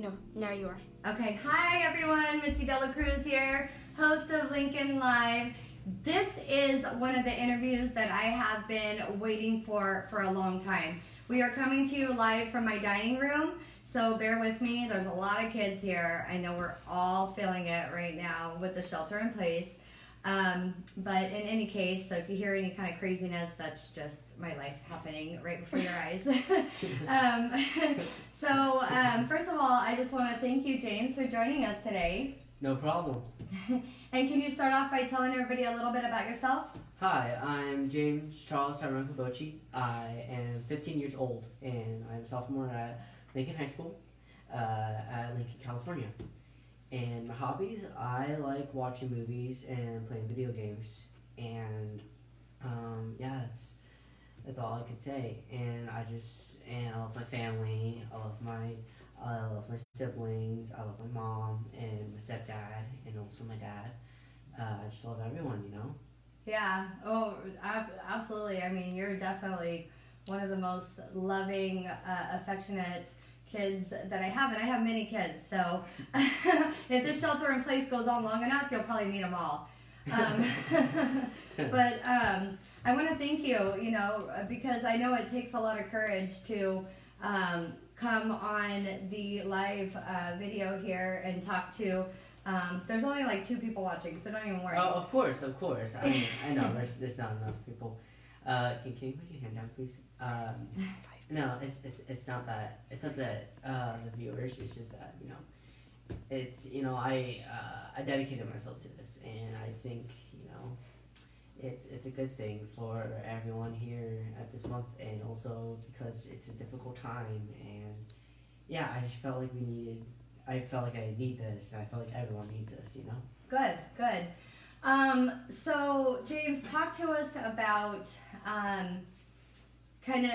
No, now you are. Okay, hi everyone, Mitzi Dela Cruz here, host of Lincoln Live. This is one of the interviews that I have been waiting for a long time. We are coming to you live from my dining room, so bear with me. There's a lot of kids here. I know we're all feeling it right now with the shelter in place. But in any case, so if you hear any kind of craziness, that's just my life happening right before your eyes. First of all, I just want to thank you, James, for joining us today. No problem. And can you start off by telling everybody a little bit about yourself? Hi, I'm James Charles Tyrone Kabochi. I am 15 years old, and I'm a sophomore at Lincoln High School at Lincoln, California. And my hobbies, I like watching movies and playing video games. And yeah, that's all I could say. And I love my family. I love my siblings. I love my mom and my stepdad and also my dad. I just love everyone, you know. Yeah. Oh, absolutely. I mean, you're definitely one of the most loving, affectionate kids that I have, and I have many kids. So if this shelter in place goes on long enough, you'll probably meet them all. But I want to thank you, because I know it takes a lot of courage to come on the live video here and talk to. There's only like 2 people watching, so don't even worry. Oh, of course. I know there's not enough people. Can you put your hand down, please? No, it's not that. It's not that the viewers. It's just that it's I dedicated myself to this, and I think it's a good thing for everyone here at this month, and also because it's a difficult time, and yeah, I just felt like I felt like I need this, and I felt like everyone needs this, Good. So James, talk to us about kind of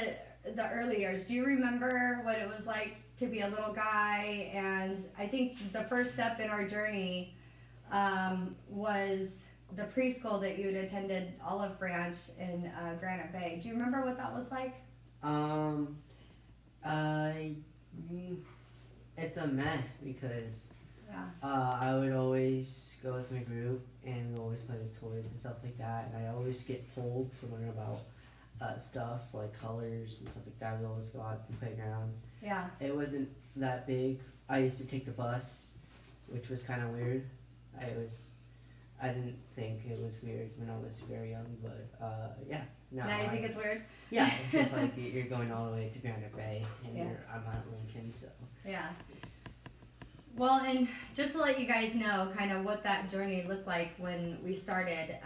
the early years. Do you remember what it was like to be a little guy? And I think the first step in our journey was the preschool that you had attended, Olive Branch in Granite Bay. Do you remember what that was like? It's a meh because Yeah. I would always go with my group and we'd always play with toys and stuff like that, and I always get pulled to learn about stuff like colors and stuff like that. We'd always go out to the playgrounds. Yeah. It wasn't that big. I used to take the bus, which was kind of weird. I didn't think it was weird when I was very young, but yeah. Now you think it's weird? Yeah, it's like you're going all the way to Granite Bay, and Yeah. I'm at Lincoln, so Yeah. it's. Well, and just to let you guys know kind of what that journey looked like when we started.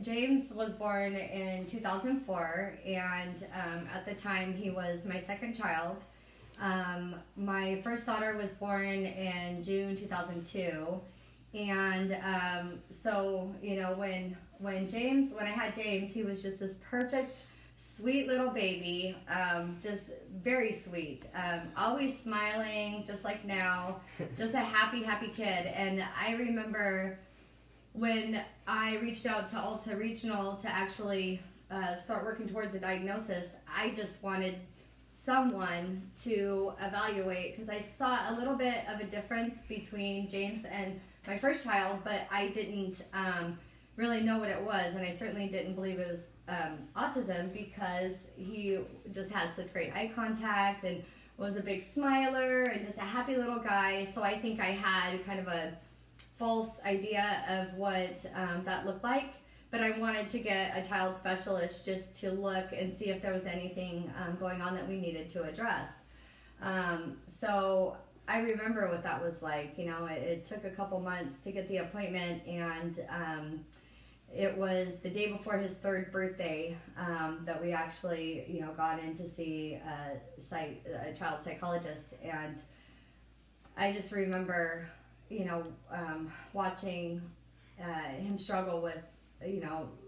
James was born in 2004, and at the time he was my second child. My first daughter was born in June 2002, and when I had James, he was just this perfect, sweet little baby, just very sweet, always smiling, just like now, just a happy kid. And I remember when I reached out to Alta Regional to actually start working towards a diagnosis, I just wanted someone to evaluate, because I saw a little bit of a difference between James and my first child, but I didn't really know what it was, and I certainly didn't believe it was autism, because he just had such great eye contact and was a big smiler and just a happy little guy. So I think I had kind of a false idea of what that looked like, but I wanted to get a child specialist just to look and see if there was anything going on that we needed to address. So I remember what that was like. It took a couple months to get the appointment, and it was the day before his 3rd birthday that we actually, got in to see a child psychologist. And I just remember, watching him struggle with,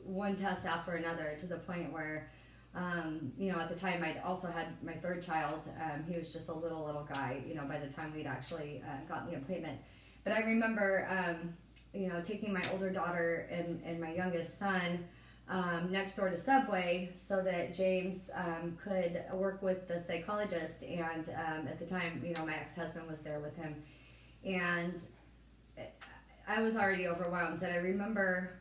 one test after another, to the point where, at the time I'd also had my 3rd child. He was just a little guy, by the time we'd actually gotten the appointment. But I remember, taking my older daughter and my youngest son next door to Subway so that James could work with the psychologist. And at the time, my ex-husband was there with him. And I was already overwhelmed. And I remember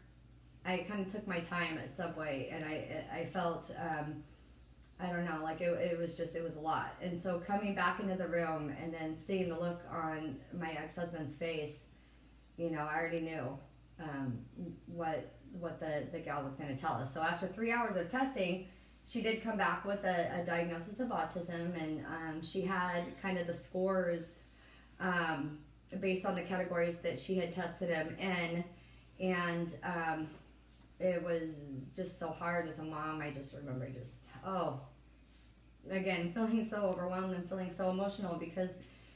I kind of took my time at Subway, and I felt, I don't know, like it was a lot. And so coming back into the room and then seeing the look on my ex-husband's face, I already knew what the gal was going to tell us. So after 3 hours of testing, she did come back with a diagnosis of autism, and she had kind of the scores based on the categories that she had tested him in. And it was just so hard as a mom. I just remember again, feeling so overwhelmed and feeling so emotional, because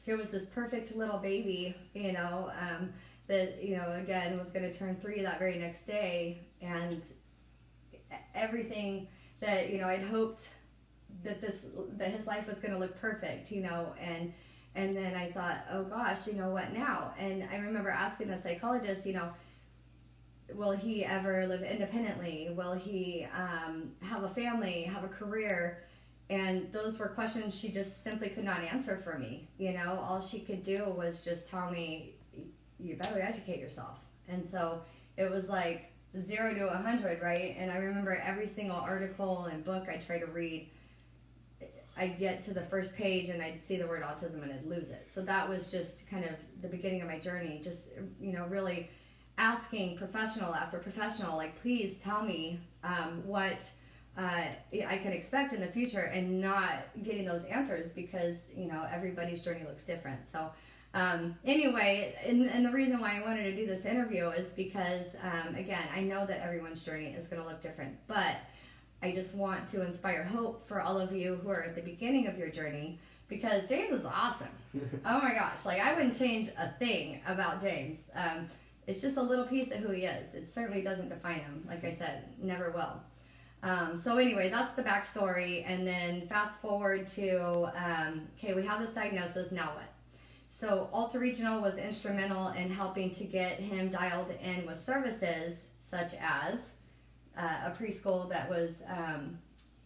here was this perfect little baby, that, again, was going to turn 3 that very next day. And everything that, I'd hoped that his life was going to look perfect, and then I thought, oh gosh, what now? And I remember asking the psychologist, will he ever live independently? Will he have a family, have a career? And those were questions she just simply could not answer for me. All she could do was just tell me, you better educate yourself. And so it was like 0 to 100, right? And I remember every single article and book I try to read, I'd get to the first page and I'd see the word autism and I'd lose it. So that was just kind of the beginning of my journey, just, really asking professional after professional, like, please tell me what I can expect in the future, and not getting those answers because, everybody's journey looks different. So anyway, and the reason why I wanted to do this interview is because, again, I know that everyone's journey is going to look different, but I just want to inspire hope for all of you who are at the beginning of your journey, because James is awesome. Oh my gosh, like, I wouldn't change a thing about James. It's just a little piece of who he is. It certainly doesn't define him. Like I said, never will. So anyway, that's the backstory. And then fast forward to, we have this diagnosis, now what? So Alta Regional was instrumental in helping to get him dialed in with services such as a preschool that was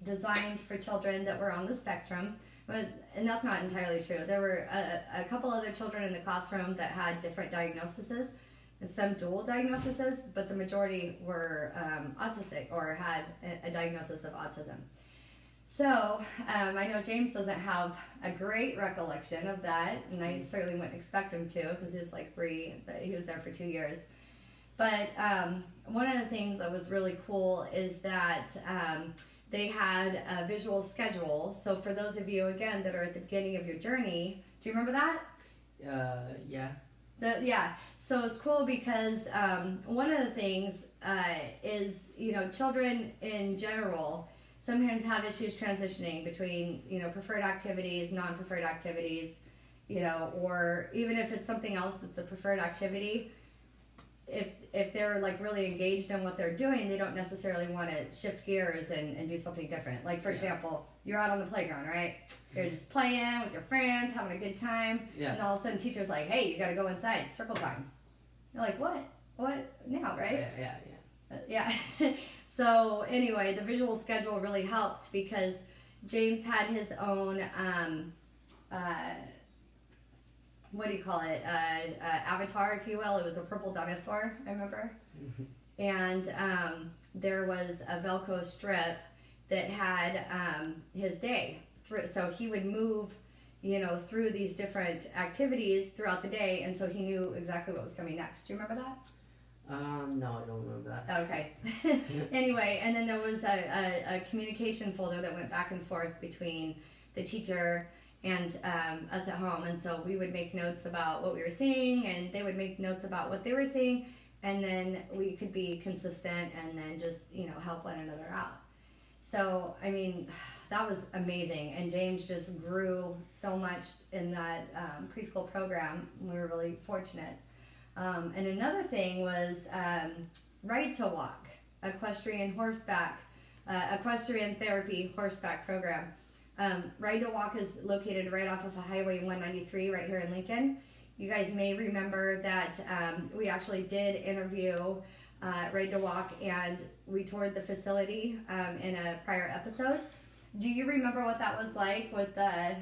designed for children that were on the spectrum. And that's not entirely true. There were a couple other children in the classroom that had different diagnoses, and some dual diagnoses, but the majority were autistic or had a diagnosis of autism. So I know James doesn't have a great recollection of that, and I certainly wouldn't expect him to, because he was like 3, he was there for 2 years. But one of the things that was really cool is that they had a visual schedule. So for those of you, again, that are at the beginning of your journey, do you remember that? Yeah. Yeah. So it's cool because one of the things is, children in general sometimes have issues transitioning between, preferred activities, non-preferred activities, or even if it's something else that's a preferred activity, if they're like really engaged in what they're doing, they don't necessarily want to shift gears and do something different. Like, for example, you're out on the playground, right? You're just playing with your friends, having a good time, and all of a sudden teacher's like, hey, you got to go inside, circle time. You're like, what now, right? Yeah. So anyway, the visual schedule really helped because James had his own avatar, if you will. It was a purple dinosaur, I remember. And there was a Velcro strip that had his day. So he would move, through these different activities throughout the day, and so he knew exactly what was coming next. Do you remember that? No, I don't remember that. Okay. Anyway, and then there was a communication folder that went back and forth between the teacher and us at home, and so we would make notes about what we were seeing, and they would make notes about what they were seeing, and then we could be consistent and then just help one another out. So I mean, that was amazing, and James just grew so much in that preschool program. We were really fortunate. And another thing was Ride to Walk, equestrian therapy horseback program. Ride to Walk is located right off of Highway 193 right here in Lincoln. You guys may remember that we actually did interview Ride to Walk, and we toured the facility in a prior episode. Do you remember what that was like with the,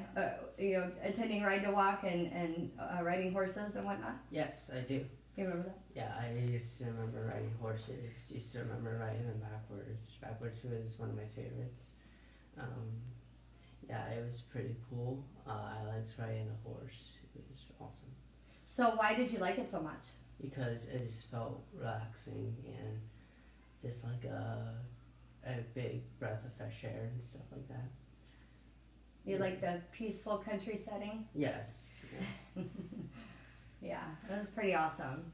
attending Ride to Walk and riding horses and whatnot? Yes, I do. You remember that? Yeah, I used to remember riding horses. Used to remember riding them backwards. Backwards was one of my favorites. Yeah, it was pretty cool. I liked riding a horse. It was awesome So why did you like it so much? because it just felt relaxing and just like a big breath of fresh air and stuff like that. You like the peaceful country setting? Yes, yes. Yeah, it was pretty awesome.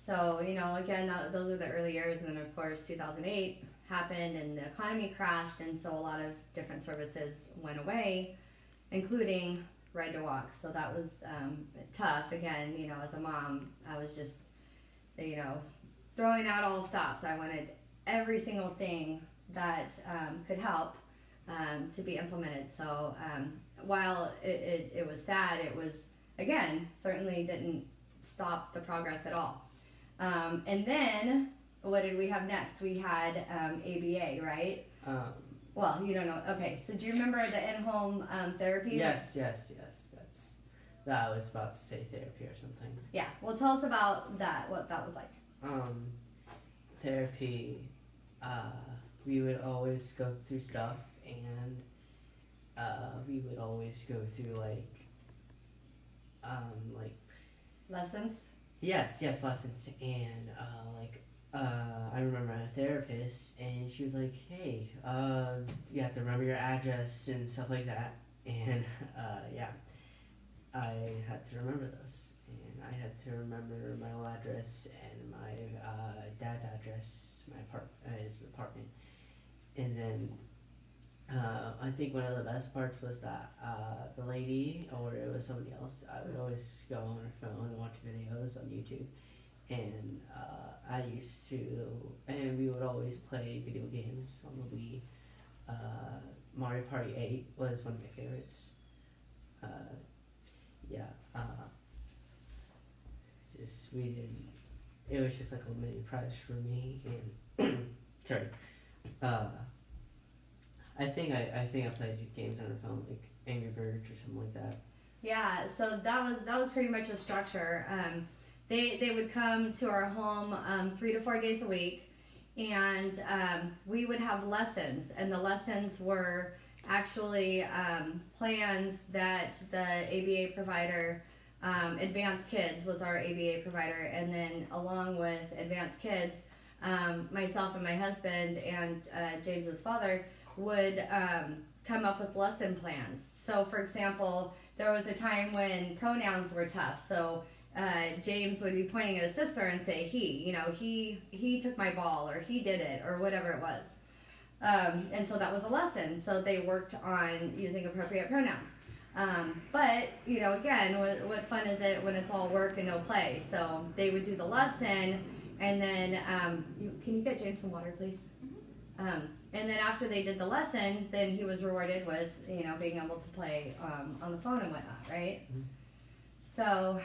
So, again, those are the early years, and then of course 2008 happened and the economy crashed, and so a lot of different services went away, including Ride to Walk. So that was tough. Again, as a mom, I was just, throwing out all stops. I wanted every single thing that could help to be implemented. So while it was sad, it was, again, certainly didn't stop the progress at all. And then, what did we have next? We had ABA, right? Well, you don't know. Okay, so do you remember the in-home therapy? Yes. That I was about to say therapy or something. Yeah. Well, tell us about that. What that was like. Therapy. We would always go through stuff, and we would always go through like Lessons. Yes, lessons, and I remember my therapist, and she was like, "Hey, you have to remember your address and stuff like that," and yeah, I had to remember those, and I had to remember my old address and my dad's address, his apartment, and then I think one of the best parts was that the lady, or it was somebody else, I would always go on her phone and watch videos on YouTube, and and we would always play video games on the Wii. Mario Party 8 was one of my favorites. It was just like a mini prize for me, and sorry. I think I played games on her phone, like Angry Birds or something like that. Yeah, so that was pretty much a structure. They would come to our home 3 to 4 days a week, and we would have lessons, and the lessons were actually plans that the ABA provider, Advanced Kids was our ABA provider, and then along with Advanced Kids, myself and my husband and James's father would come up with lesson plans. So, for example, there was a time when pronouns were tough. So James would be pointing at his sister and say he took my ball, or he did it, or whatever it was. And so that was a lesson. So they worked on using appropriate pronouns. But again, what fun is it when it's all work and no play? So they would do the lesson, and then can you get James some water, please? And then after they did the lesson, then he was rewarded with, being able to play on the phone and whatnot, right? Mm-hmm. So,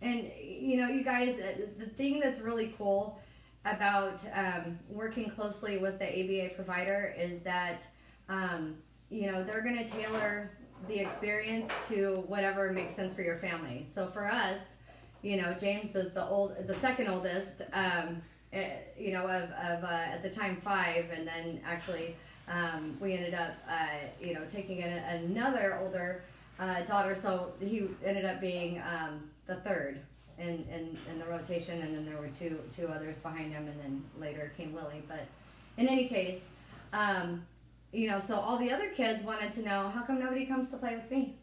and you guys, the thing that's really cool about working closely with the ABA provider is that, they're going to tailor the experience to whatever makes sense for your family. So for us, James is the second oldest. Of at the time 5, and then actually we ended up taking another older daughter, so he ended up being the third in the rotation, and then there were two others behind him, and then later came Lily. But in any case, so all the other kids wanted to know, how come nobody comes to play with me?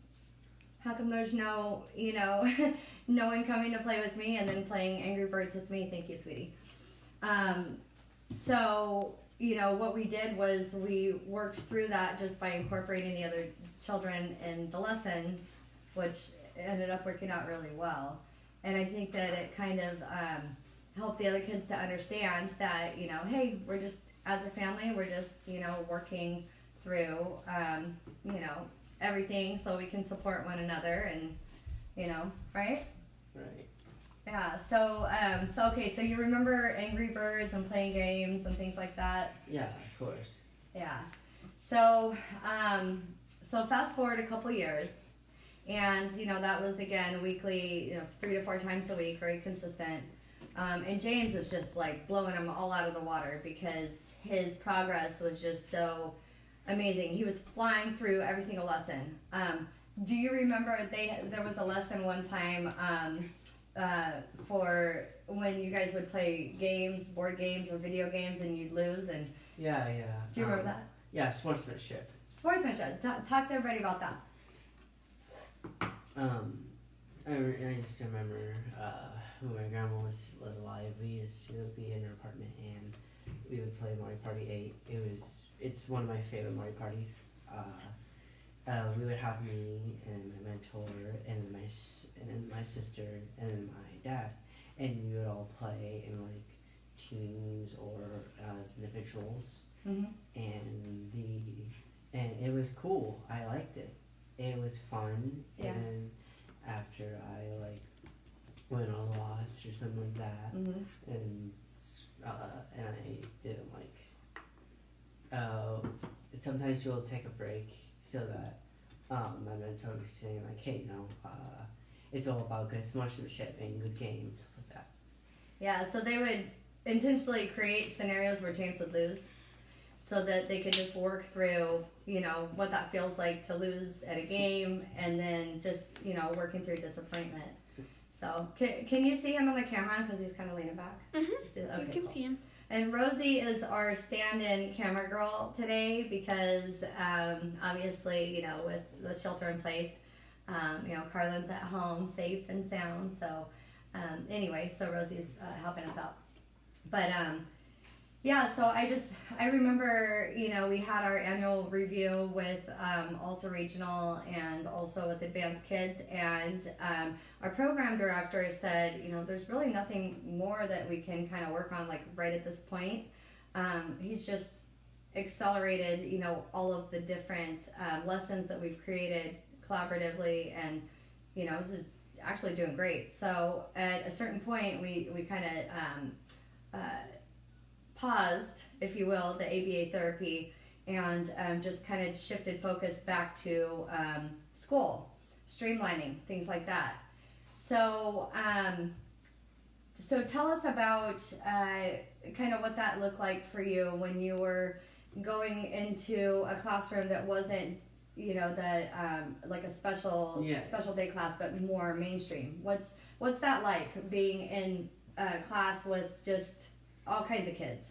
How come there's no no one coming to play with me and then playing Angry Birds with me? Thank you, sweetie. So, what we did was we worked through that just by incorporating the other children in the lessons, which ended up working out really well. And I think that it kind of helped the other kids to understand that, hey, we're just, as a family, we're just, working through, everything so we can support one another, and, right? Right. Yeah. So okay. So you remember Angry Birds and playing games and things like that? Yeah, of course. Yeah. So so fast forward a couple years, and that was again weekly, 3 to 4 times a week, very consistent. And James is just like blowing him all out of the water because his progress was just so amazing. He was flying through every single lesson. Do you remember there was a lesson one time for when you guys would play games, board games or video games, and you'd lose? And Yeah. do you remember that? Yeah, sportsmanship. Sportsmanship. Talk to everybody about that. I just remember when my grandma was alive, we used to be in her apartment and we would play Mario Party 8. It's one of my favorite Mario parties. We would have me and my mentor and then my sister and then my dad, and we would all play in like teams or as individuals. Mm-hmm. And it was cool. I liked it. It was fun. Yeah. And after I like went on a loss or something like that, Mm-hmm. and I didn't like. Sometimes you'll take a break so that my mentor was saying like, hey, it's all about good sportsmanship and good games, stuff like that. Yeah, so they would intentionally create scenarios where James would lose so that they could just work through, what that feels like to lose at a game and then just, working through disappointment. So, can you see him on the camera? Because he's kind of leaning back. Mm-hmm. Okay, You can cool. see him. And Rosie is our stand-in camera girl today because obviously, with the shelter in place, Carlin's at home safe and sound. So anyway, so Rosie's helping us out. But yeah, so I remember, we had our annual review with Alta Regional and also with Advanced Kids, and our program director said, there's really nothing more that we can kind of work on like right at this point. He's just accelerated, all of the different lessons that we've created collaboratively, and, this is actually doing great. So at a certain point, we kind of paused, if you will, the ABA therapy and just kind of shifted focus back to school, streamlining, things like that. So, so tell us about kind of what that looked like for you when you were going into a classroom that wasn't, like a special day class, but more mainstream. What's that like, being in a class with just all kinds of kids?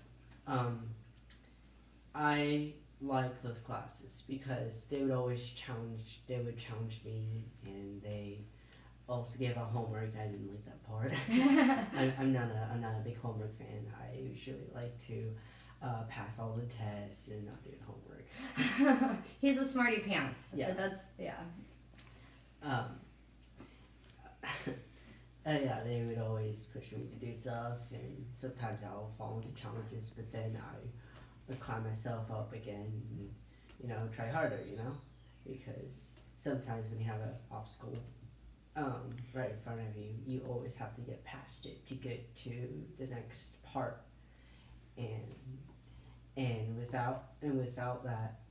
I like those classes because they would challenge me, and they also gave out homework. I didn't like that part. I'm not a big homework fan. I usually like to pass all the tests and not do homework. He's a smarty pants. Yeah. Yeah, they would always push me to do stuff, and sometimes I'll fall into challenges, but then I would climb myself up again and, try harder, because sometimes when you have an obstacle right in front of you, you always have to get past it to get to the next part, and without that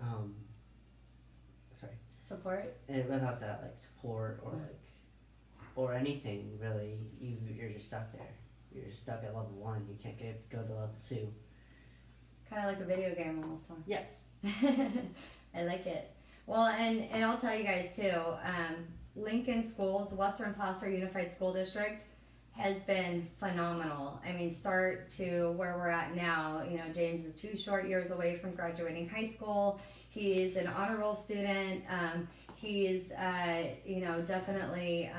support, and without that like support or anything really, you're just stuck there. You're just stuck at level 1. You can't go to level 2. Kind of like a video game almost. Huh? Yes. I like it. Well, and I'll tell you guys too. Lincoln Schools, the Western Placer Unified School District, has been phenomenal. I mean, start to where we're at now. James is 2 short years away from graduating high school. He's an honor roll student. He's definitely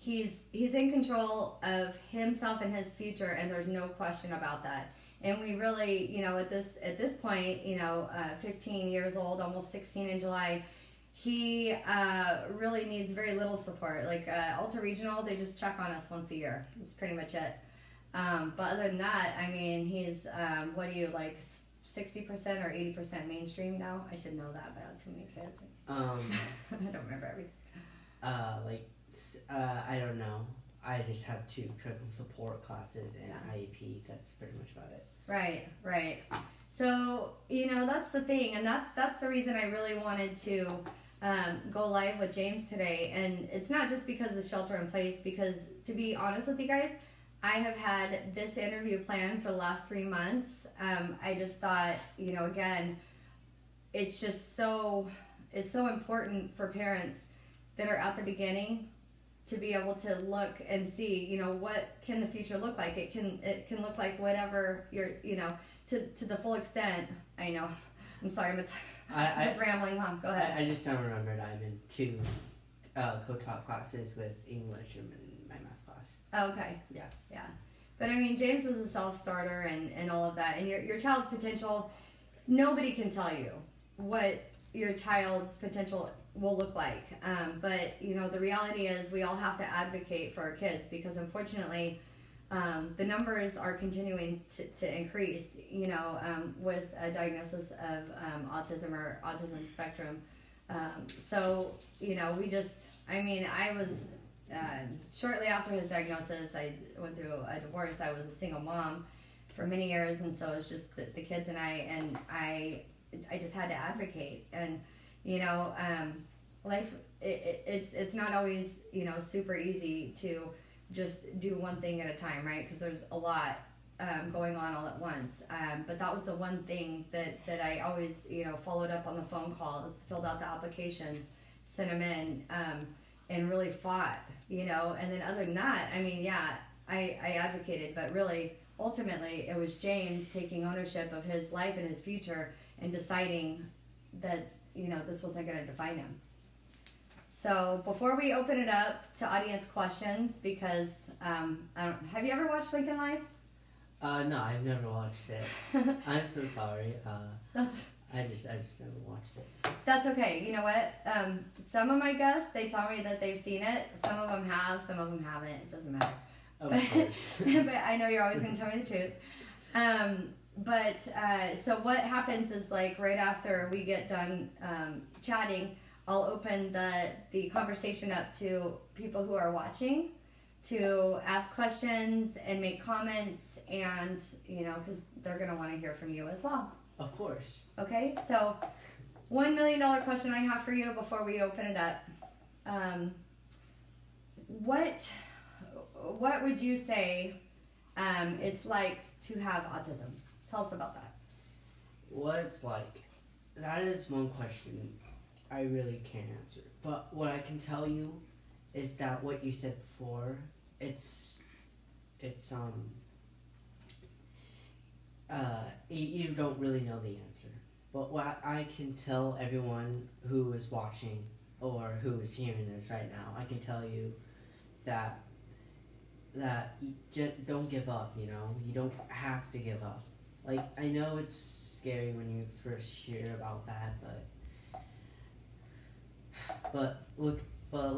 he's in control of himself and his future, and there's no question about that. And we really, at this point, 15 years old, almost 16 in July, he really needs very little support. Like Alta Regional, they just check on us once a year. That's pretty much it. But other than that, I mean, he's 60% or 80% mainstream now? I should know that, but I have too many kids. I don't remember everything. I don't know. I just have 2 critical support classes and Yeah. IEP. That's pretty much about it. Right. So, that's the thing, and that's the reason I really wanted to go live with James today. And it's not just because of shelter in place, because to be honest with you guys, I have had this interview planned for the last 3 months. I just thought, again, it's just it's so important for parents that are at the beginning to be able to look and see, what can the future look like. It can look like whatever you're, to the full extent. I know. I'm sorry, I'm just rambling, huh? Go ahead. I just don't remember that I'm in 2 co-taught classes with English and my math class. Oh, okay. Yeah. But I mean, James is a self-starter and all of that. And your child's potential, nobody can tell you what your child's potential will look like. But, the reality is we all have to advocate for our kids, because unfortunately, the numbers are continuing to increase, with a diagnosis of autism or autism spectrum. So, I was, shortly after his diagnosis, I went through a divorce. I was a single mom for many years, and so it's just the kids and I just had to advocate. And, life, it's not always, super easy to just do one thing at a time, right? Because there's a lot going on all at once. But that was the one thing that I always, followed up on the phone calls, filled out the applications, sent them in, and really fought, And then other than that, I advocated, but really, ultimately, it was James taking ownership of his life and his future and deciding that, this wasn't going to define him. So before we open it up to audience questions, because have you ever watched Lincoln Live? No, I've never watched it. I'm so sorry. I just never watched it. That's okay. You know what? Some of my guests, they tell me that they've seen it. Some of them have, some of them haven't. It doesn't matter. Of course. But I know you're always going to tell me the truth. So what happens is, like, right after we get done chatting, I'll open the conversation up to people who are watching to ask questions and make comments, and, because they're going to want to hear from you as well. Of course. Okay, so $1 million question I have for you before we open it up. What would you say it's like to have autism? Tell us about that. What it's like, that is one question I really can't answer. But what I can tell you is that what you said before, you don't really know the answer. But what I can tell everyone who is watching or who is hearing this right now, I can tell you that you just don't give up, You don't have to give up. Like, I know it's scary when you first hear about that, but look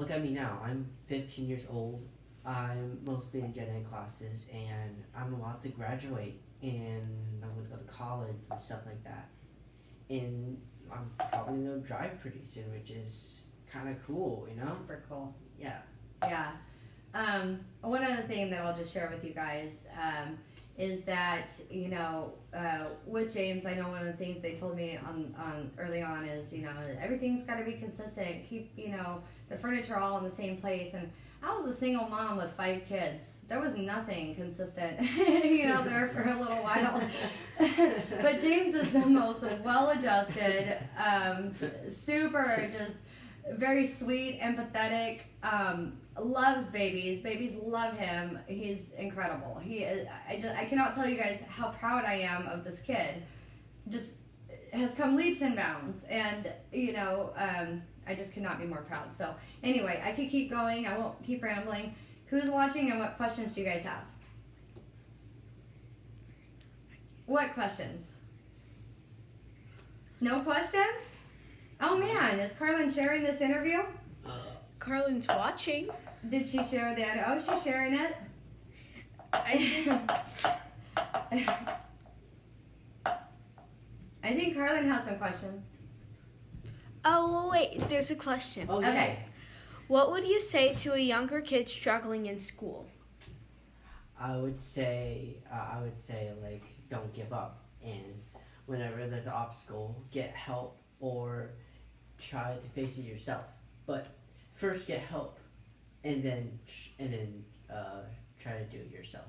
at me now. I'm 15 years old. I'm mostly in gen ed classes, and I'm about to graduate, and I'm going to go to college and stuff like that. And I'm probably going to drive pretty soon, which is kind of cool, Super cool. Yeah. Yeah. One other thing that I'll just share with you guys is that, with James, I know one of the things they told me on early on is, everything's got to be consistent. Keep, the furniture all in the same place. And I was a single mom with 5 kids. There was nothing consistent, there for a little while. But James is the most well-adjusted, super, just very sweet, empathetic, loves babies. Babies love him. He's incredible. I cannot tell you guys how proud I am of this kid. Just has come leaps and bounds, and I just cannot be more proud. So anyway, I could keep going. I won't keep rambling. Who's watching, and what questions do you guys have? What questions? No questions? Oh man, is Carlin sharing this interview? Carlin's watching. Did she share that? Oh, she's sharing it? I think Carlin has some questions. Oh, wait, there's a question. Oh, yeah. Okay. What would you say to a younger kid struggling in school? I would say like don't give up, and whenever there's an obstacle, get help or try to face it yourself. But first get help, and then try to do it yourself.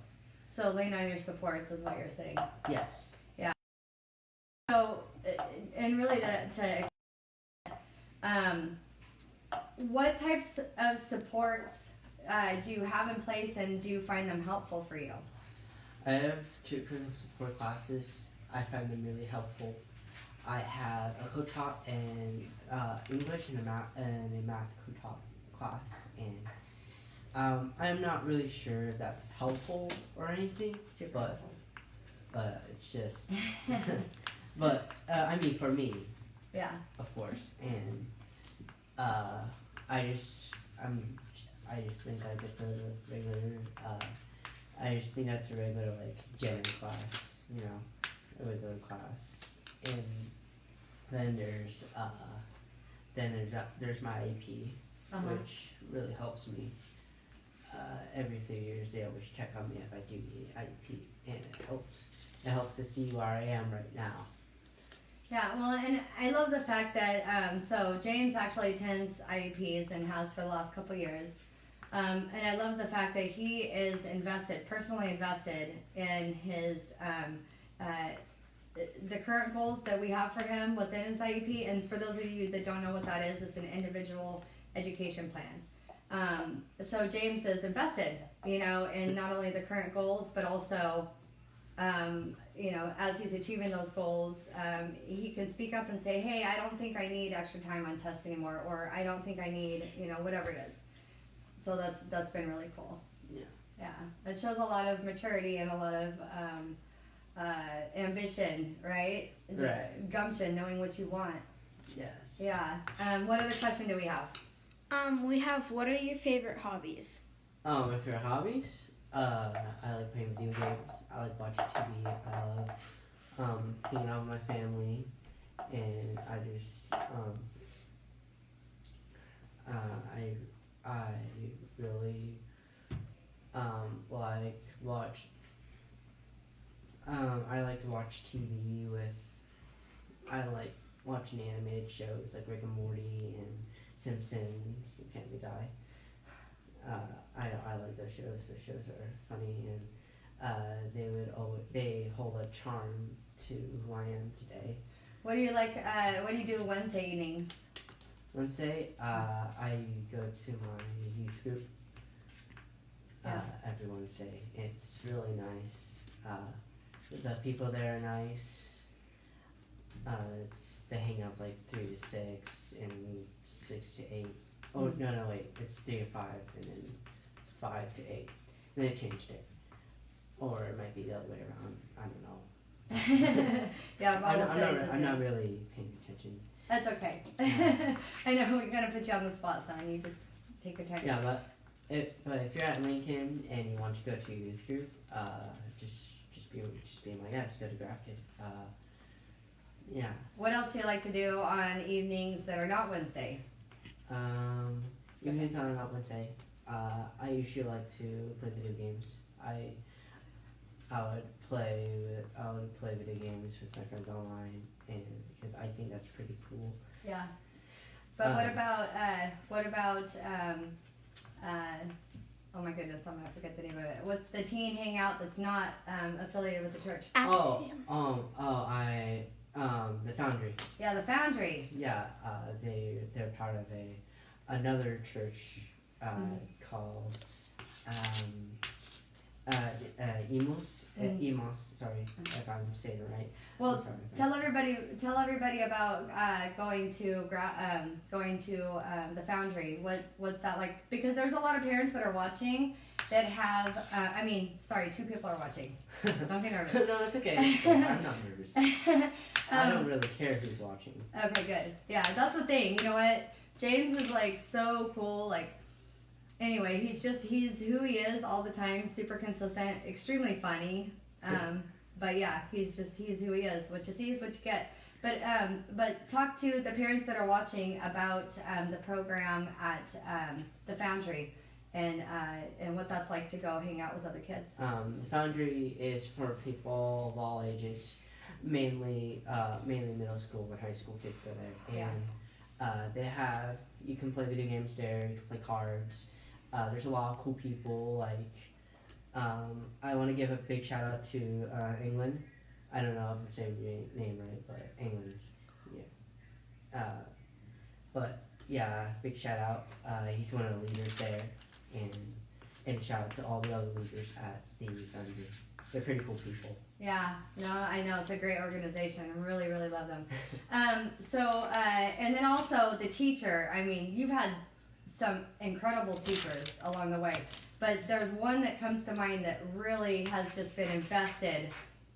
So lean on your supports is what you're saying. Yes. So, and really what types of supports do you have in place, and do you find them helpful for you? I have two critical support classes. I find them really helpful. I have a co-taught and English and a math co-taught class, and I'm not really sure if that's helpful or anything, but it's just, but I mean for me, Yeah. of course, and I just think like it's a regular I just think that's a regular like general class, a regular class, and then there's my IEP, which really helps me. Every 3 years they always check on me if I do need IEP, and it helps to see where I am right now. Yeah, well, and I love the fact that, so James actually attends IEPs and has for the last couple years. And I love the fact that he is personally invested in his, the current goals that we have for him within his IEP. And for those of you that don't know what that is, it's an individual education plan. So James is invested, in not only the current goals, but also as he's achieving those goals, he can speak up and say, hey, I don't think I need extra time on tests anymore, or I don't think I need, whatever it is. So that's been really cool. Yeah. Yeah. It shows a lot of maturity and a lot of ambition, right? Just Right. gumption, knowing what you want. Yes. Yeah. What other question do we have? We have, what are your favorite hobbies? If your hobbies, I like playing video games. I like watching TV. I love hanging out with my family, and I just I really like to watch. I like to watch TV with. I like watching animated shows like Rick and Morty and Simpsons and Family Guy. I like those shows. Those shows are funny, and they hold a charm to who I am today. What do you like? What do you do Wednesday evenings? Wednesday, I go to my youth group every Wednesday. It's really nice. The people there are nice. The hangouts like 3 to 6 and 6 to 8. Oh no wait, it's 3 to 5 and then 5 to 8. And they changed it, or it might be the other way around. I don't know. Yeah, I'm not really paying attention. That's okay. I know we kind of put you on the spot, son. You just take your time. Yeah, but if you're at Lincoln and you want to go to your youth group, just be my guest. Go to GraphKid. Yeah. What else do you like to do on evenings that are not Wednesday? Evenings are not Wednesday. I usually like to play video games. I would play video games with my friends online, and because I think that's pretty cool. Yeah. But what about oh my goodness, I'm gonna forget the name of it. What's the teen hangout that's not affiliated with the church? The Foundry. Yeah, the Foundry. Yeah, they're part of another church. It's called EMOS. EMOS. Sorry if I'm saying it right. Well, tell everybody about going to the Foundry. What's that like? Because there's a lot of parents that are watching that have. Two people are watching. Don't get nervous. No, it's okay. I'm not nervous. I don't really care who's watching. Okay, good. Yeah, that's the thing. You know what? James is like so cool. Like, anyway, he's who he is all the time. Super consistent, extremely funny. But yeah, he's who he is. What you see is what you get. But talk to the parents that are watching about the program at the Foundry and what that's like to go hang out with other kids. The Foundry is for people of all ages, mainly middle school and high school kids go there. Yeah. And they have, you can play video games there, you can play cards. There's a lot of cool people. Like, I want to give a big shout out to England. I don't know if I'm saying your name right, but England. Yeah. But yeah, big shout out. He's one of the leaders there, and shout out to all the other leaders at the Foundry. They're pretty cool people. Yeah, no, I know it's a great organization. I really, really love them. And then also the teacher. I mean, you've had some incredible teachers along the way, but there's one that comes to mind that really has just been invested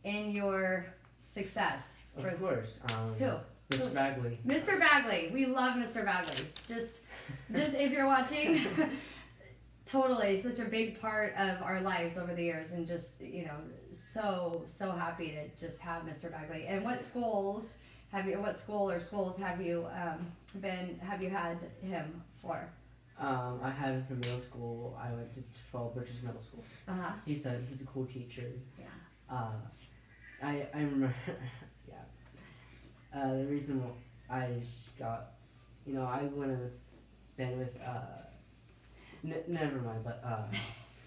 in your success. Of course. Who? Mr. Bagley. Mr. Bagley. We love Mr. Bagley. Just if you're watching, totally such a big part of our lives over the years, and just so happy to just have Mr. Bagley. And what schools have you? What school or schools have you Have you had him for? I had him from middle school. I went to 12 Bridges Middle School. He's a cool teacher. Yeah. I remember. Yeah. The reason I just got, I wouldn't have been with. Never mind. But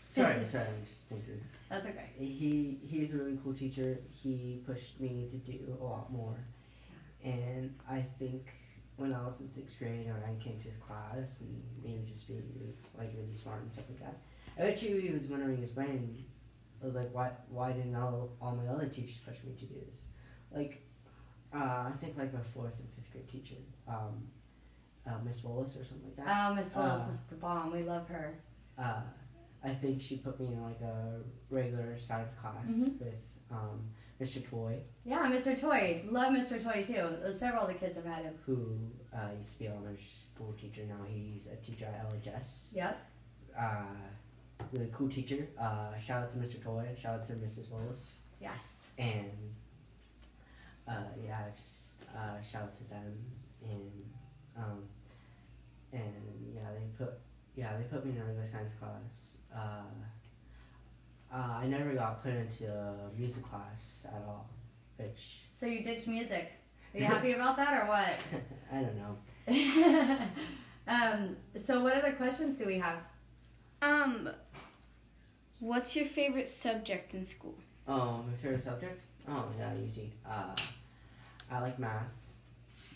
sorry. I'm just thinking. That's okay. He's a really cool teacher. He pushed me to do a lot more, and I think when I was in 6th grade, when I came to his class and me just being really smart and stuff like that, I bet you he was wondering his brain. I was like, why didn't all my other teachers push me to do this? Like, I think like my 4th and 5th grade teacher, Miss Willis or something like that. Oh, Miss Willis is the bomb. We love her. I think she put me in like a regular science class with Mr. Toy. Yeah, Mr. Toy. Love Mr. Toy too. Several of the kids have had him. Who used to be an elementary school teacher. Now he's a teacher at LHS. Yep. Really cool teacher. Shout out to Mr. Toy. Shout out to Mrs. Willis. Yes. And just shout out to them. And they put me in a regular science class. I never got put into a music class at all, which. So you ditched music. Are you happy about that or what? I don't know. So what other questions do we have? What's your favorite subject in school? Oh, my favorite subject? Oh, yeah, easy. I like math.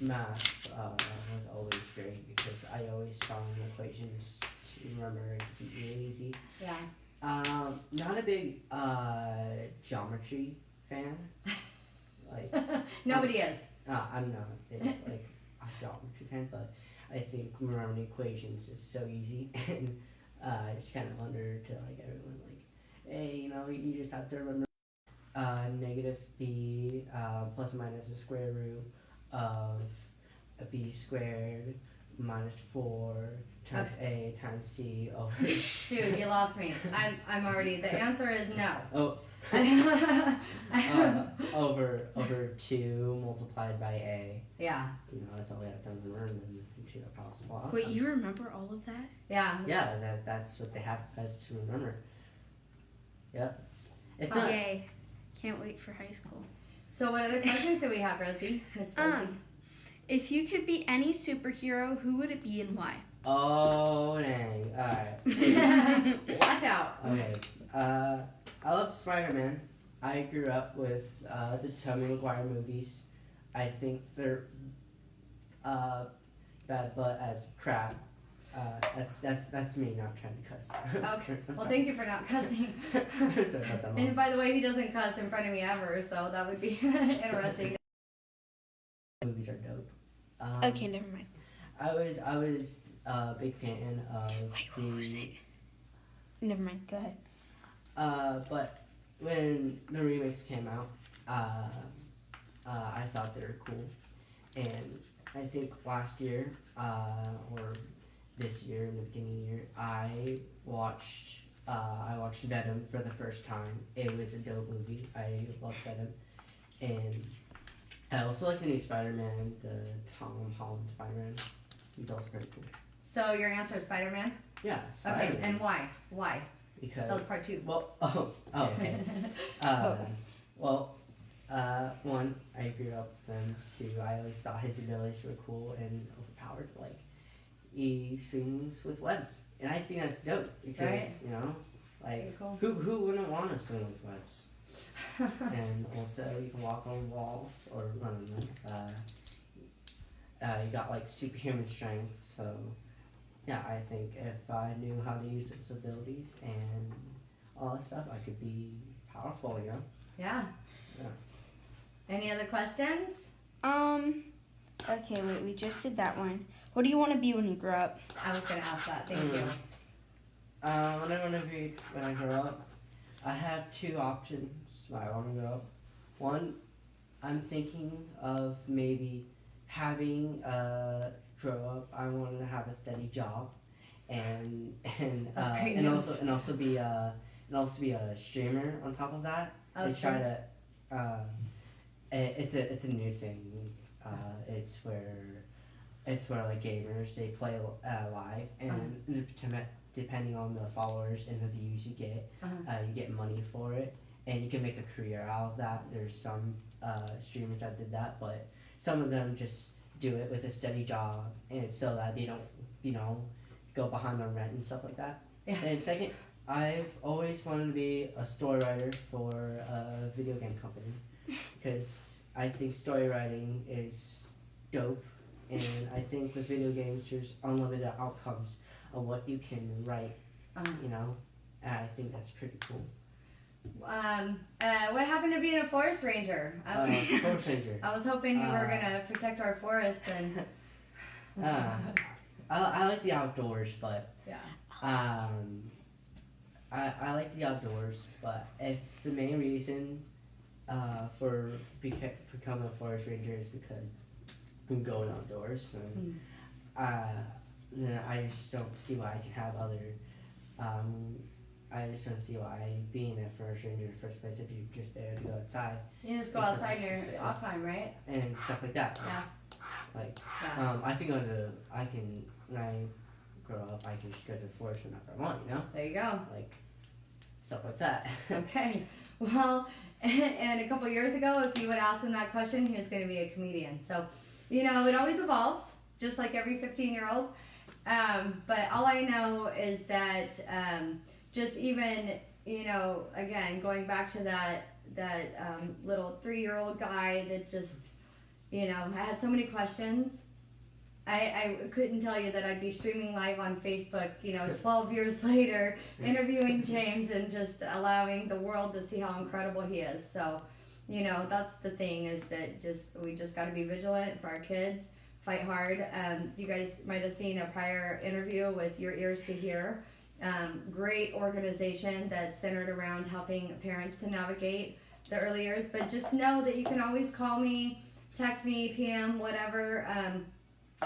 Math was always great because I always found equations to remember to be really easy. Yeah. Not a big geometry fan. Like Nobody is. I'm not a big a geometry fan, but I think remembering equations is so easy, and I just kind of wonder to everyone hey, you just have to remember negative b plus or minus the square root of a b squared minus 4 times a times c over. Dude, you lost me. I'm already. The answer is no. Oh. Over 2 multiplied by a. Yeah. That's all we have to remember, and then you see the possible outcomes. Wait, you remember all of that? Yeah. Yeah, that's what they have us to remember. Yep. It's Yay. Can't wait for high school. So what other questions do we have, Rosie? Miss Rosie? If you could be any superhero, who would it be and why? Oh, dang. Alright. Watch out. Okay. I love Spider-Man. I grew up with the Tobey Maguire movies. I think they're bad, but as crap. That's me not trying to cuss. Okay. Well, thank you for not cussing. I'm sorry about that, Mom. And by the way, he doesn't cuss in front of me ever, so that would be interesting. Movies are dope. Okay, never mind. I was a big fan of What was it? Never mind. Go ahead. But when the remakes came out, I thought they were cool, and I think last year or this year in the beginning of the year, I watched Venom for the first time. It was a dope movie. I loved Venom, and I also like the new Spider-Man, the Tom Holland Spider-Man. He's also pretty cool. So your answer is Spider-Man? Yeah, Spider-Man. Okay, and why? Why? Because That was part 2. well, okay. One, I grew up with him. 2, I always thought his abilities were cool and overpowered. Like, he swings with webs, and I think that's dope because Right. you know, like, Very cool. who wouldn't want to swing with webs? And also, you can walk on walls or run on them. You got like superhuman strength, so yeah, I think if I knew how to use those abilities and all that stuff, I could be powerful, you know? Yeah. Yeah. Any other questions? Okay, wait, we just did that one. What do you want to be when you grow up? I was going to ask that. Thank you. When I grow up, I have 2 options when I want to grow up. One, I'm thinking of maybe having grow up. I want to have a steady job, and That's great and news. also be a streamer on top of that. Oh, And stream. try to. It's a new thing. It's where like gamers they play live, and depending on the followers and the views you get money for it, and you can make a career out of that. There's some streamers that did that, but some of them just do it with a steady job, and so that they don't, go behind on rent and stuff like that. Yeah. And second, I've always wanted to be a story writer for a video game company because I think story writing is dope, and I think with video games there's unlimited outcomes of what you can write, and I think that's pretty cool. What happened to being a forest ranger? Forest ranger. I was hoping you were gonna protect our forests and. I like the outdoors, but Yeah. I like the outdoors, but if the main reason for becoming a forest ranger is because I'm going outdoors, then I just don't see why I can have other. I just don't see why being a forest ranger in the first place if you're just there to go outside You just go It's- outside in it's- your off time, right? and stuff like that. Yeah. Like, Yeah. I can when I grow up, I can just go to the forest whenever I want, There you go. like stuff like that. Okay. Well, and a couple years ago, if you would ask him that question, he was going to be a comedian. So, it always evolves, just like every 15-year-old. But all I know is that just even, again, going back to that little 3-year-old guy that just, had so many questions. I couldn't tell you that I'd be streaming live on Facebook, 12 years later, interviewing James and just allowing the world to see how incredible he is. So, that's the thing is that we just got to be vigilant for our kids, fight hard. You guys might have seen a prior interview with Your Ears to Hear. Great organization that's centered around helping parents to navigate the early years. But just know that you can always call me, text me, PM, whatever.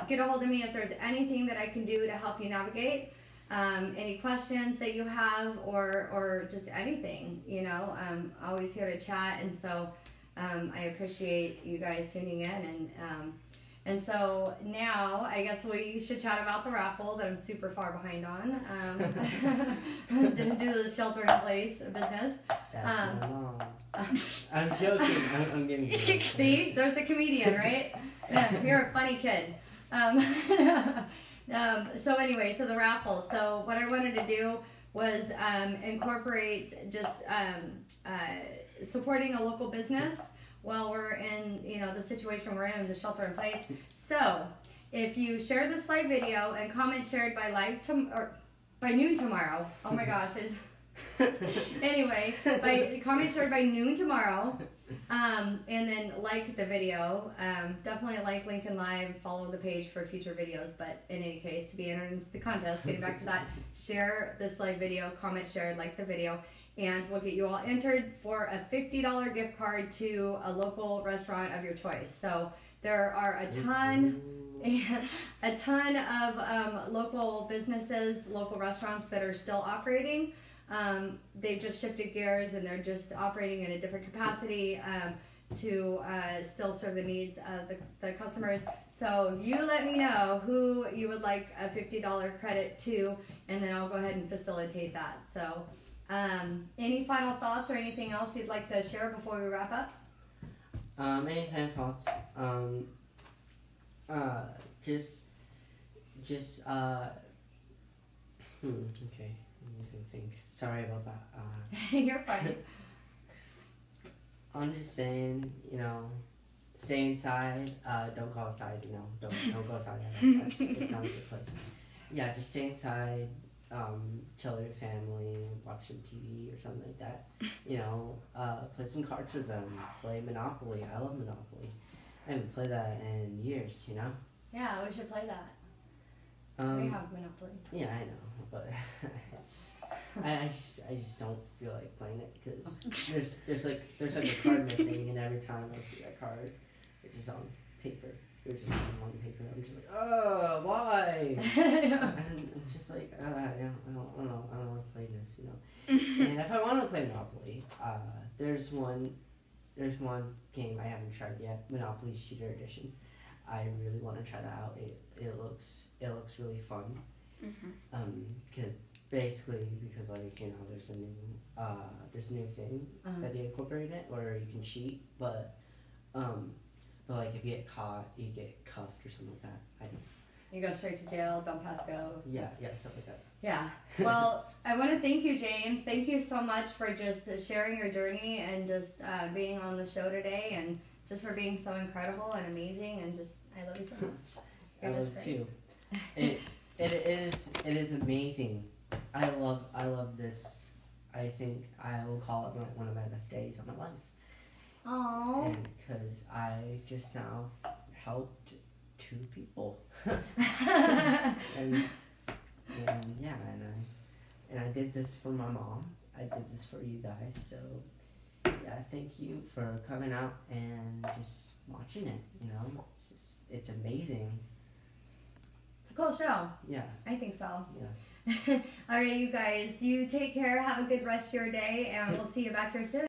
Get a hold of me if there's anything that I can do to help you navigate. Any questions that you have or just anything, I'm always here to chat. And so I appreciate you guys tuning in. And so now I guess we should chat about the raffle that I'm super far behind on. Didn't do the shelter in place business. That's my mom. I'm joking. I'm getting you. See, there's the comedian, right? Yeah, you're a funny kid. So anyway, so the raffle. So what I wanted to do was incorporate just supporting a local business while we're in, the situation we're in, the shelter in place. So if you share this live video and comment shared by noon tomorrow. Oh my gosh, anyway, by comment shared by noon tomorrow, and then like the video. Definitely like Lincoln Live, follow the page for future videos. But in any case, to be entered into the contest, getting back to that, share this live video, comment shared, like the video, and we'll get you all entered for a $50 gift card to a local restaurant of your choice. So there are a ton of local businesses, local restaurants that are still operating. They've just shifted gears and they're just operating in a different capacity. to still serve the needs of the customers. So you let me know who you would like a $50 credit to, and then I'll go ahead and facilitate that. So any final thoughts or anything else you'd like to share before we wrap up? Any final thoughts? Okay, let me think. Sorry about that. You're fine. I'm just saying, stay inside. Don't go outside. Don't go outside. It's not a good place. Yeah, just stay inside. Chill with your family, watch some TV or something like that. Play some cards with them. Play Monopoly. I love Monopoly. I haven't played that in years. Yeah, we should play that. We have Monopoly. Yeah, I know, but I just don't feel like playing it because there's like a card missing, and every time I see that card, it's just on paper. It was just on paper. I'm just like, oh, why? And it's just like, I don't want to play this, And if I want to play Monopoly, there's one game I haven't tried yet, Monopoly Cheater Edition. I really want to try that out. It looks really fun. Basically because there's a new thing that they incorporated it where you can cheat, but like if you get caught, you get cuffed or something like that. I don't. You go straight to jail. Don't pass go. Yeah, stuff like that. Yeah. Well, I want to thank you, James. Thank you so much for just sharing your journey and just being on the show today, and just for being so incredible and amazing, and just I love you so much. You're I just love great. too. It is amazing. I love this. I think I will call it one of my best days of my life. Aww. And because I just now helped 2 people. and yeah, and I did this for my mom. I did this for you guys. So yeah, thank you for coming out and just watching it. It's amazing. It's a cool show. Yeah. I think so. Yeah. All right, you guys. You take care. Have a good rest of your day, and we'll see you back here soon.